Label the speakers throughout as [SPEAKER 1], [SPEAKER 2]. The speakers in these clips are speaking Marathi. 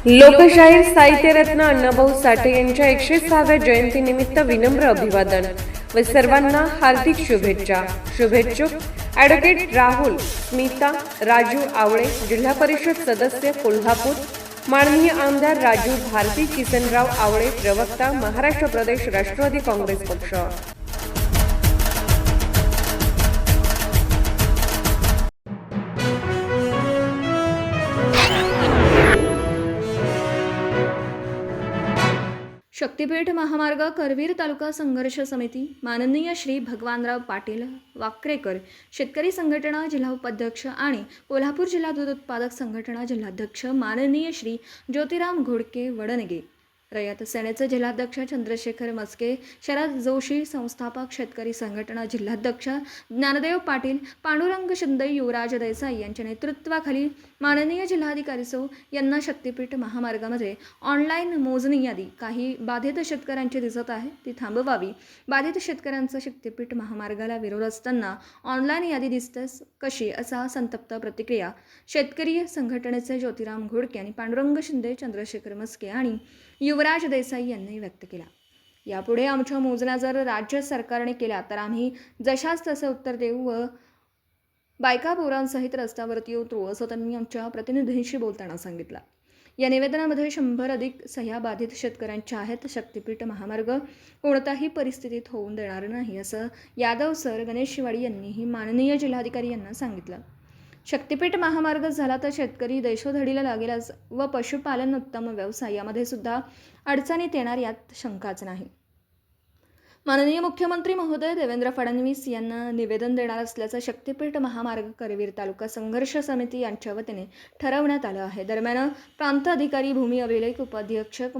[SPEAKER 1] लोकशाहीर साहित्यरत्न अण्णाभाऊ साठे यांच्या 106व्या जयंतीनिमित्त विनम्र अभिवादन व सर्वांना हार्दिक शुभेच्छा. शुभेच्छुक ॲडव्होकेट राहुल स्मिता राजू आवळे, जिल्हा परिषद सदस्य कोल्हापूर, माननीय आमदार राजू भारती, किसनराव आवळे, प्रवक्ता महाराष्ट्र प्रदेश राष्ट्रवादी काँग्रेस पक्ष.
[SPEAKER 2] शक्तीपीठ महामार्ग करवीर तालुका संघर्ष समिती, माननीय श्री भगवानराव पाटील वाकरेकर शेतकरी संघटना जिल्हा उपाध्यक्ष आणि कोल्हापूर जिल्हा दूध उत्पादक संघटना जिल्हाध्यक्ष, माननीय श्री ज्योतिराम घोडके वडनगे रयत सेनेचे जिल्हाध्यक्ष चंद्रशेखर मस्के, शरद जोशी संस्थापक शेतकरी संघटना जिल्हाध्यक्ष ज्ञानदेव पाटील, पांडुरंग शिंदे, युवराज देसाई यांच्या नेतृत्वाखाली माननीय जिल्हाधिकारी सौ यांना शक्तीपीठ महामार्गामध्ये ऑनलाईन मोजणी यादी काही बाधित शेतकऱ्यांची दिसत आहे, ती थांबवावी. बाधित शेतकऱ्यांचा शक्तीपीठ महामार्गाला विरोध असताना ऑनलाईन यादी दिसतेच कशी, असा संतप्त प्रतिक्रिया शेतकरी संघटनेचे ज्योतिराम घोडके आणि पांडुरंग शिंदे, चंद्रशेखर मस्के आणि युवराज देसाई यांनी व्यक्त केला. यापुढे आमच्या मोजण्या जर राज्य सरकारने केल्या तर आम्ही जशाच तसे उत्तर देऊ व बायका पोरांसहित रस्त्यावरती उतरू, असं त्यांनी आमच्या प्रतिनिधींशी बोलताना सांगितलं. या निवेदनामध्ये 100 अधिक सह्या बाधित शेतकऱ्यांच्या आहेत. शक्तीपीठ महामार्ग कोणत्याही परिस्थितीत होऊन देणार नाही, असं यादव सर गणेशवाडी यांनीही माननीय जिल्हाधिकारी यांना सांगितलं. शक्तीपीठ महामार्ग झाला तर शेतकरी देशोधडीला लागेलच व पशुपालन उत्तम व्यवसाय यामध्ये सुद्धा अडचणीत येणार, यात शंकाच नाही. माननीय मुख्यमंत्री महोदय देवेंद्र फडणवीस यांना निवेदन देणार असल्याचं शक्तीपीठ महामार्ग करवीर तालुका संघर्ष समिती यांच्या वतीने ठरवण्यात आलं आहे. दरम्यान प्रांत अधिकारी भूमी अभिलेख उपाधीक्षक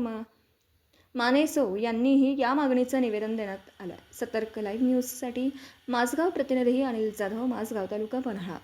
[SPEAKER 2] मानेसो यांनीही या मागणीचं निवेदन देण्यात आलं. सतर्क लाईव्ह न्यूजसाठी माझगाव प्रतिनिधी अनिल जाधव, माझगाव तालुका, पन्हाळा.